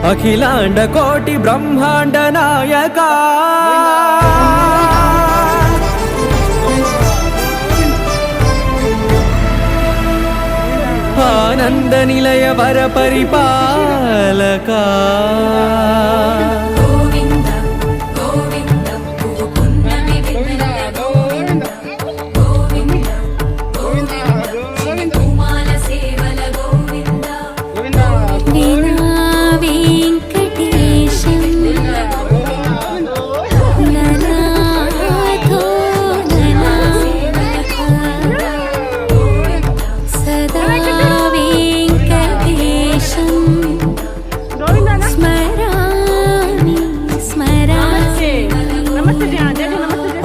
అఖిలాండ కోటి బ్రహ్మాండ నాయక ఆనంద నిలయ వర పరిపాలక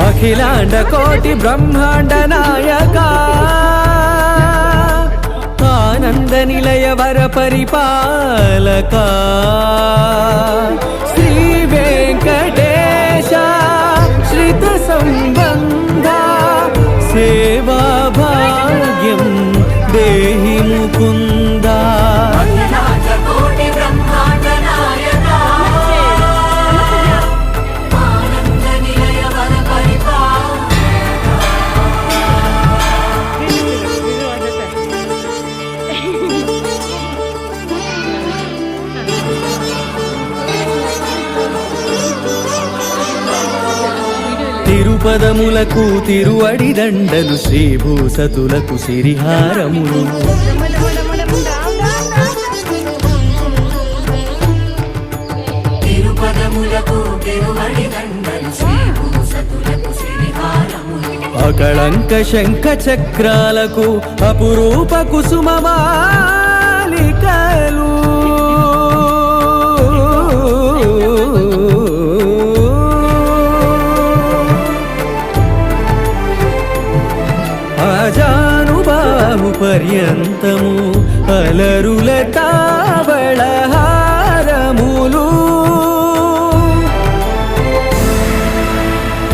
అఖిలాండ కోటి బ్రహ్మాండ నాయక ఆనంద నిలయ వర పరిపాలక శ్రీ వెంకటేశ శ్రిత సంబంధ సేవా భాగ్యం దేహి ముకుంద తిరుపదములకు తిరువడి దండలు శ్రీభూసతులకు సిరిహారములు అకళంక శంఖ చక్రాలకు అపురూప కుసుమమాలికలు అజానుబాహు పర్యంతము అలరుల తావళహారములు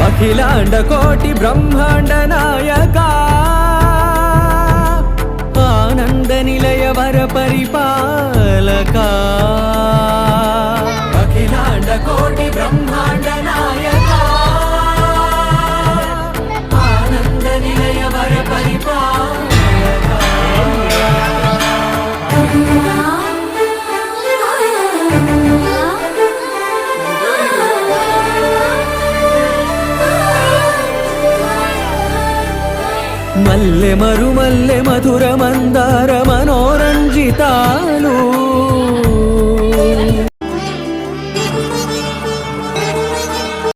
అఖిలాండ కోటి బ్రహ్మాండ నాయక ఆనంద నిలయ వర పరిపాలక అఖిలాండ కోటి బ్రహ్మాండ నాయక ఆనంద నిలయ వర పరిపాలక మల్లె మరుమల్లె మధుర మంద